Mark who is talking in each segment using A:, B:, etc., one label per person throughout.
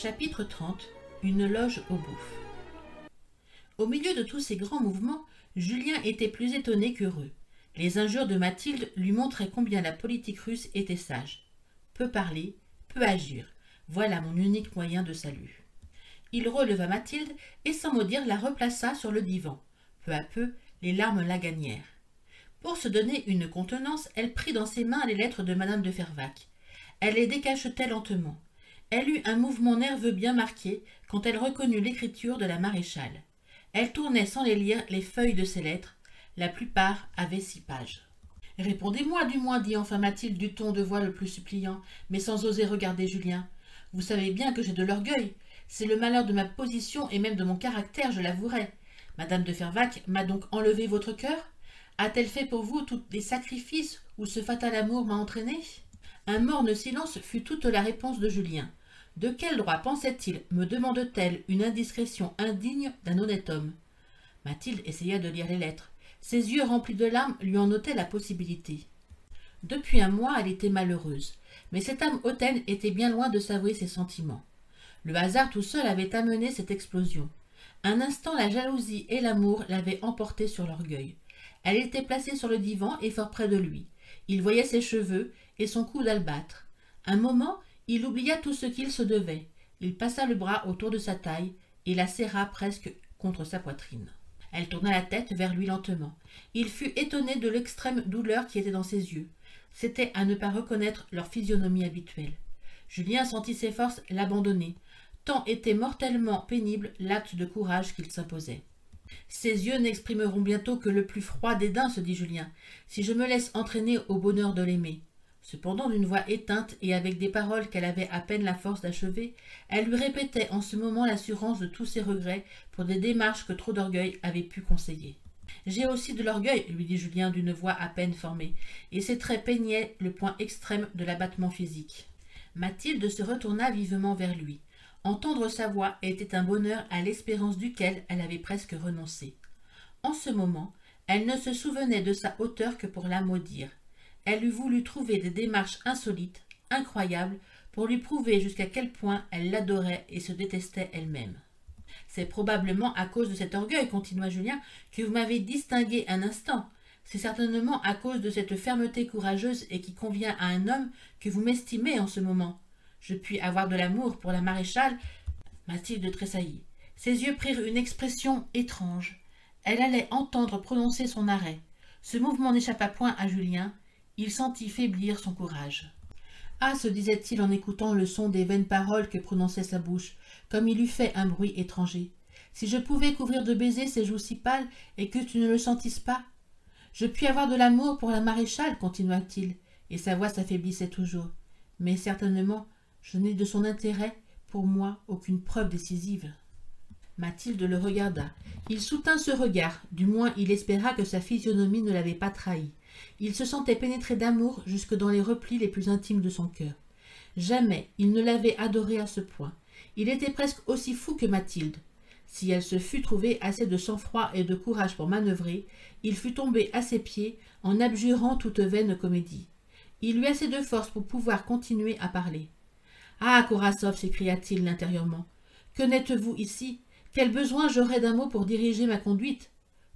A: Chapitre 30. Une loge aux bouffes. Au milieu de tous ces grands mouvements, Julien était plus étonné qu'heureux. Les injures de Mathilde lui montraient combien la politique russe était sage. Peu parler, peu agir. Voilà mon unique moyen de salut. Il releva Mathilde et sans mot dire la replaça sur le divan. Peu à peu, les larmes la gagnèrent. Pour se donner une contenance, elle prit dans ses mains les lettres de Madame de Fervaques. Elle les décachetait lentement. Elle eut un mouvement nerveux bien marqué quand elle reconnut l'écriture de la maréchale. Elle tournait sans les lire les feuilles de ces lettres. La plupart avaient 6 pages. « Répondez-moi du moins, dit enfin Mathilde du ton de voix le plus suppliant, mais sans oser regarder Julien. Vous savez bien que j'ai de l'orgueil. C'est le malheur de ma position et même de mon caractère, je l'avouerai. Madame de Fervaques m'a donc enlevé votre cœur? A-t-elle fait pour vous tous les sacrifices où ce fatal amour m'a entraîné ?» Un morne silence fut toute la réponse de Julien. De quel droit pensait-il, me demande-t-elle, une indiscrétion indigne d'un honnête homme? Mathilde essaya de lire les lettres. Ses yeux remplis de larmes lui en ôtaient la possibilité. Depuis un mois, elle était malheureuse, mais cette âme hautaine était bien loin de s'avouer ses sentiments. Le hasard tout seul avait amené cette explosion. Un instant, la jalousie et l'amour l'avaient emportée sur l'orgueil. Elle était placée sur le divan et fort près de lui. Il voyait ses cheveux et son cou d'albâtre. Un moment, il oublia tout ce qu'il se devait. Il passa le bras autour de sa taille et la serra presque contre sa poitrine. Elle tourna la tête vers lui lentement. Il fut étonné de l'extrême douleur qui était dans ses yeux. C'était à ne pas reconnaître leur physionomie habituelle. Julien sentit ses forces l'abandonner. Tant était mortellement pénible l'acte de courage qu'il s'imposait. « Ses yeux n'exprimeront bientôt que le plus froid dédain, se dit Julien, si je me laisse entraîner au bonheur de l'aimer. » Cependant, d'une voix éteinte et avec des paroles qu'elle avait à peine la force d'achever, elle lui répétait en ce moment l'assurance de tous ses regrets pour des démarches que trop d'orgueil avait pu conseiller. « J'ai aussi de l'orgueil, lui dit Julien d'une voix à peine formée, et ses traits peignaient le point extrême de l'abattement physique. » Mathilde se retourna vivement vers lui. Entendre sa voix était un bonheur à l'espérance duquel elle avait presque renoncé. En ce moment, elle ne se souvenait de sa hauteur que pour la maudire. Elle eût voulu trouver des démarches insolites, incroyables, pour lui prouver jusqu'à quel point elle l'adorait et se détestait elle-même. « C'est probablement à cause de cet orgueil, continua Julien, que vous m'avez distingué un instant. C'est certainement à cause de cette fermeté courageuse et qui convient à un homme que vous m'estimez en ce moment. Je puis avoir de l'amour pour la maréchale. » Mathilde tressaillit. Ses yeux prirent une expression étrange. Elle allait entendre prononcer son arrêt. Ce mouvement n'échappa point à Julien. Il sentit faiblir son courage. « Ah !» se disait-il en écoutant le son des vaines paroles que prononçait sa bouche, comme il eût fait un bruit étranger. « Si je pouvais couvrir de baisers ces joues si pâles et que tu ne le sentisses pas. Je puis avoir de l'amour pour la maréchale, continua-t-il, et sa voix s'affaiblissait toujours. Mais certainement, je n'ai de son intérêt, pour moi, aucune preuve décisive. » Mathilde le regarda. Il soutint ce regard, du moins il espéra que sa physionomie ne l'avait pas trahi. Il se sentait pénétré d'amour jusque dans les replis les plus intimes de son cœur. Jamais il ne l'avait adoré à ce point. Il était presque aussi fou que Mathilde. Si elle se fût trouvée assez de sang-froid et de courage pour manœuvrer, il fût tombé à ses pieds en abjurant toute vaine comédie. Il eut assez de force pour pouvoir continuer à parler. « Ah, Korassov !» s'écria-t-il intérieurement. « Que n'êtes-vous ici? Quel besoin j'aurais d'un mot pour diriger ma conduite ?»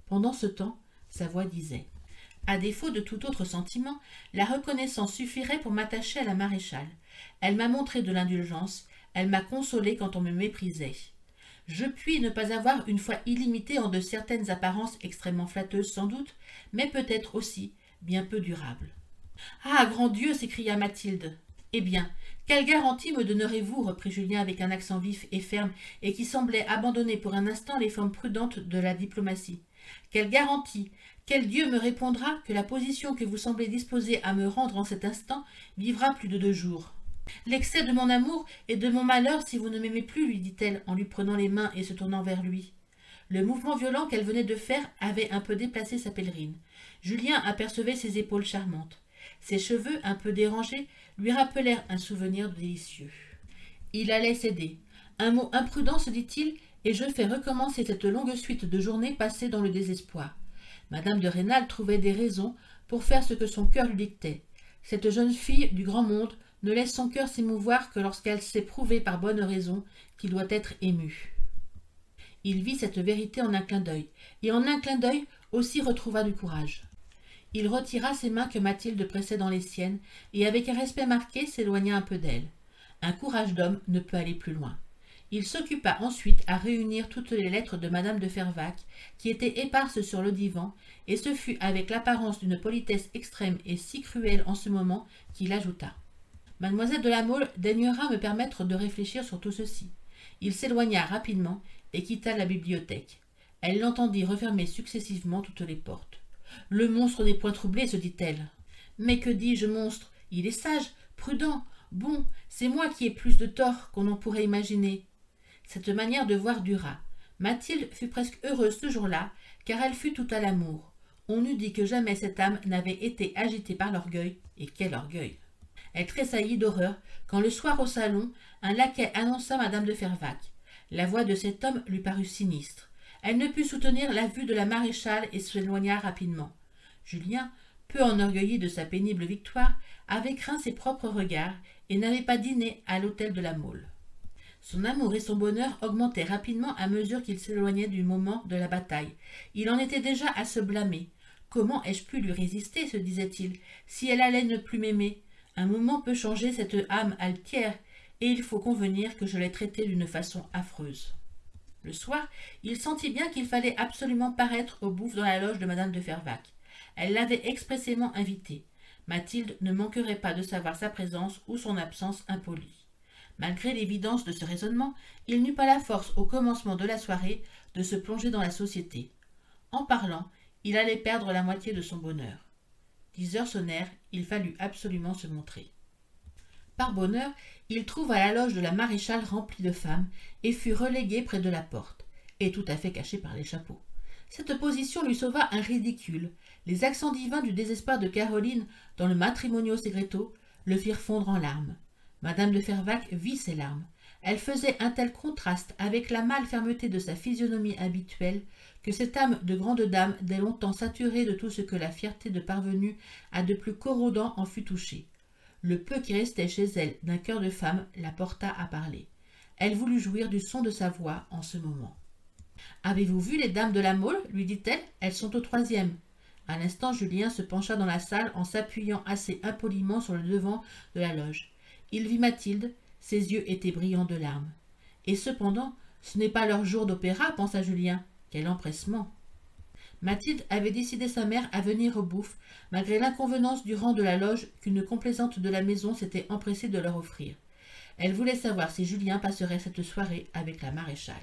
A: Pendant ce temps, sa voix disait: « À défaut de tout autre sentiment, la reconnaissance suffirait pour m'attacher à la maréchale. Elle m'a montré de l'indulgence, elle m'a consolé quand on me méprisait. Je puis ne pas avoir une foi illimitée en de certaines apparences extrêmement flatteuses sans doute, mais peut-être aussi bien peu durables. »« Ah, grand Dieu !» s'écria Mathilde. « Eh bien, quelle garantie me donnerez-vous » reprit Julien avec un accent vif et ferme et qui semblait abandonner pour un instant les formes prudentes de la diplomatie. « Quelle garantie? Quel Dieu me répondra que la position que vous semblez disposé à me rendre en cet instant vivra plus de 2 jours? L'excès de mon amour et de mon malheur si vous ne m'aimez plus, lui dit-elle en lui prenant les mains et se tournant vers lui. Le mouvement violent qu'elle venait de faire avait un peu déplacé sa pèlerine. Julien apercevait ses épaules charmantes. Ses cheveux, un peu dérangés, lui rappelèrent un souvenir délicieux. Il allait céder. Un mot imprudent, se dit-il, et je fais recommencer cette longue suite de journées passées dans le désespoir. Madame de Rênal trouvait des raisons pour faire ce que son cœur lui dictait. Cette jeune fille du grand monde ne laisse son cœur s'émouvoir que lorsqu'elle s'est prouvée par bonne raison qu'il doit être ému. Il vit cette vérité en un clin d'œil, et en un clin d'œil aussi retrouva du courage. Il retira ses mains que Mathilde pressait dans les siennes, et avec un respect marqué s'éloigna un peu d'elle. Un courage d'homme ne peut aller plus loin. Il s'occupa ensuite à réunir toutes les lettres de madame de Fervaques, qui étaient éparses sur le divan, et ce fut avec l'apparence d'une politesse extrême et si cruelle en ce moment qu'il ajouta. Mademoiselle de La Mole daignera me permettre de réfléchir sur tout ceci. Il s'éloigna rapidement et quitta la bibliothèque. Elle l'entendit refermer successivement toutes les portes. « Le monstre n'est point troublé, se dit-elle. Mais que dis-je, monstre? Il est sage, prudent, bon, c'est moi qui ai plus de tort qu'on en pourrait imaginer. » Cette manière de voir dura. Mathilde fut presque heureuse ce jour-là, car elle fut tout à l'amour. On eût dit que jamais cette âme n'avait été agitée par l'orgueil, et quel orgueil! Elle tressaillit d'horreur quand le soir au salon, un laquais annonça madame de Fervaques. La voix de cet homme lui parut sinistre. Elle ne put soutenir la vue de la maréchale et s'éloigna rapidement. Julien, peu enorgueilli de sa pénible victoire, avait craint ses propres regards et n'avait pas dîné à l'hôtel de La Mole. Son amour et son bonheur augmentaient rapidement à mesure qu'il s'éloignait du moment de la bataille. Il en était déjà à se blâmer. Comment ai-je pu lui résister, se disait-il, si elle allait ne plus m'aimer? Un moment peut changer cette âme altière, et il faut convenir que je l'ai traitée d'une façon affreuse. Le soir, il sentit bien qu'il fallait absolument paraître au bouffe dans la loge de madame de Fervaques. Elle l'avait expressément invité. Mathilde ne manquerait pas de savoir sa présence ou son absence impolie. Malgré l'évidence de ce raisonnement, il n'eut pas la force au commencement de la soirée de se plonger dans la société. En parlant, il allait perdre la moitié de son bonheur. 10 heures sonnèrent, il fallut absolument se montrer. Par bonheur, il trouva la loge de la maréchale remplie de femmes et fut relégué près de la porte, et tout à fait caché par les chapeaux. Cette position lui sauva un ridicule. Les accents divins du désespoir de Caroline dans le Matrimonio Segreto le firent fondre en larmes. Madame de Fervaques vit ces larmes. Elles faisaient un tel contraste avec la mâle fermeté de sa physionomie habituelle que cette âme de grande dame, dès longtemps saturée de tout ce que la fierté de parvenue a de plus corrodant, en fut touchée. Le peu qui restait chez elle d'un cœur de femme la porta à parler. Elle voulut jouir du son de sa voix en ce moment. « Avez-vous vu les dames de La Mole ?» lui dit-elle. « Elles sont au 3e. » À l'instant, Julien se pencha dans la salle en s'appuyant assez impoliment sur le devant de la loge. Il vit Mathilde, ses yeux étaient brillants de larmes. « Et cependant, ce n'est pas leur jour d'opéra, pensa Julien. Quel empressement !» Mathilde avait décidé sa mère à venir au bouffe, malgré l'inconvenance du rang de la loge qu'une complaisante de la maison s'était empressée de leur offrir. Elle voulait savoir si Julien passerait cette soirée avec la maréchale.